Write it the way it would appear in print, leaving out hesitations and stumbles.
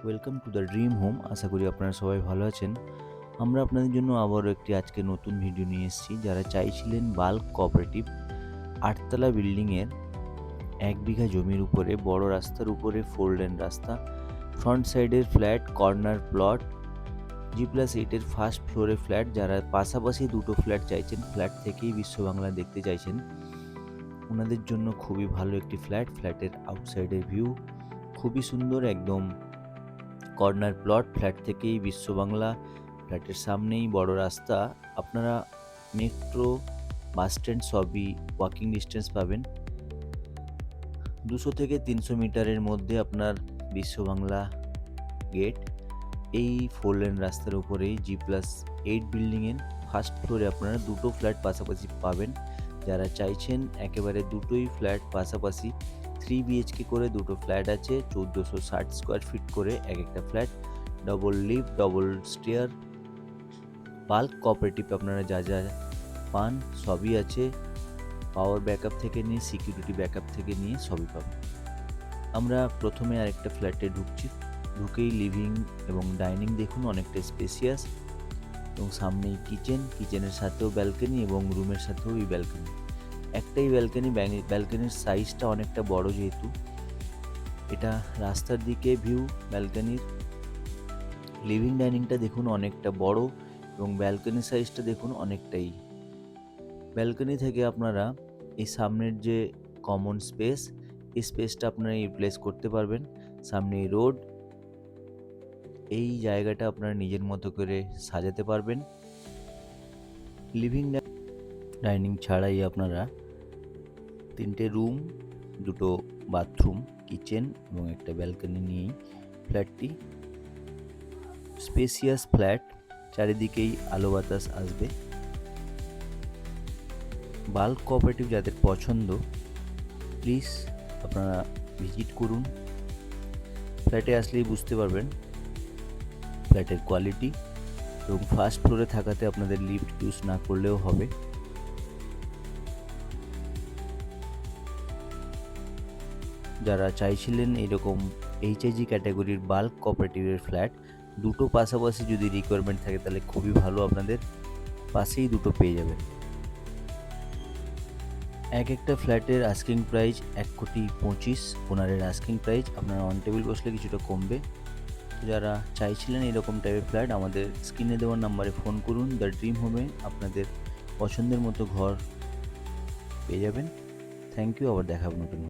Welcome to the dream home. আশা করি আপনারা সবাই ভালো আছেন। আমরা আপনাদের জন্য আবারও একটি আজকে নতুন ভিডিও নিয়ে এসেছি। যারা চাইছিলেন বাল্ক কোঅপারেটিভ 8 তলা বিল্ডিংয়ের 1 বিঘা জমির উপরে বড় রাস্তার উপরে 4 লেন রাস্তা, ফ্রন্ট সাইডের flat, corner plot, G+8 first ফ্লোরে ফ্ল্যাট, যারা পাশাপাশি দুটো ফ্ল্যাট চাইছেন, ফ্ল্যাট থেকেই বিশ্ব বাংলা দেখতে চাইছেন, ওনাদের জন্য খুবই ভালো একটি ফ্ল্যাটের আউটসাইডের ভিউ খুবই সুন্দর, একদম কর্নার প্লট, ফ্ল্যাট থেকেই বিশ্ব বাংলা, ফ্ল্যাটের সামনেই বড় রাস্তা। আপনারা মেট্রো, বাস স্ট্যান্ড সবই ওয়াকিং ডিস্টেন্স পাবেন। 200 থেকে 300 মিটারের মধ্যে আপনার বিশ্ব বাংলা গেট। এই 4 লেন রাস্তার উপরেই G+8 বিল্ডিংয়ের ফার্স্ট ফ্লোরে আপনারা দুটো ফ্ল্যাট পাশাপাশি পাবেন। যারা চাইছেন একেবারে দুটোই ফ্ল্যাট পাশাপাশি, 3 BHK করে দুটো ফ্ল্যাট আছে, 1460 স্কোয়ার ফিট করে এক একটা flat, double lift, double stair. Bulk cooperative আপনারা যা যা পান সবই আছে, পাওয়ার ব্যাকআপ থেকে নিয়ে সিকিউরিটি ব্যাকআপ থেকে নিয়ে সবই পাবেন। আমরা প্রথমে আরেকটা ফ্ল্যাটে ঢুকছি। ঢুকেই লিভিং এবং ডাইনিং দেখুন, অনেকটা স্পেসিয়াস, এবং সামনেই কিচেনের সাথেও ব্যালকনি এবং রুমের সাথেও এই ব্যালকনি। একটাই ব্যালকনির সাইজটা অনেকটা বড়, যেহেতু এটা রাস্তার দিকে ভিউ ব্যালকনির। লিভিং ডাইনিংটা দেখুন অনেকটা বড়, এবং ব্যালকনির সাইজটা দেখুন অনেকটাই। ব্যালকনি থেকে আপনারা এই সামনের যে কমন স্পেস, এই স্পেসটা আপনারা ইউটিলাইজ করতে পারবেন। সামনে রোড, এই জায়গাটা আপনারা নিজের মতো করে সাজাতে পারবেন। লিভিং ডাইনিং ছাড়াই আপনারা 3টে রুম, 2টো বাথরুম, কিচেন এবং একটা ব্যালকনি নিয়েই ফ্ল্যাটটি। স্পেসিয়াস ফ্ল্যাট, চারিদিকেই আলো বাতাস আসবে। বাল্ক কোঅপারেটিভ যাদের পছন্দ, প্লিজ আপনারা ভিজিট করুন। ফ্ল্যাটে আসলেই বুঝতে পারবেন ফ্ল্যাটের কোয়ালিটি, এবং ফার্স্ট ফ্লোরে থাকাতে আপনাদের লিফট ইউজ না করলেও হবে। যারা চাইছিলেন এরকম HIG ক্যাটাগরির বাল্ক কোঅপারেটিভের ফ্ল্যাট, দুটো পাশাপাশি যদি রিকোয়ারমেন্ট থাকে তাহলে খুবই ভালো, আপনাদের পাশেই দুটো পেয়ে যাবেন। এক একটা ফ্ল্যাটের আস্কিং প্রাইস 1,25,00,000, ওনারের আস্কিং প্রাইস। আপনারা অন টেবিল বসলে কিছুটা কমবে। যারা চাইছিলেন এরকম টাইপের ফ্ল্যাট, আমাদের স্ক্রিনে দেওয়ার নাম্বারে ফোন করুন। দ্য ড্রিম হোমে আপনাদের পছন্দের মতো ঘর পেয়ে যাবেন। থ্যাংক ইউ, আবার দেখা হবে নতুন।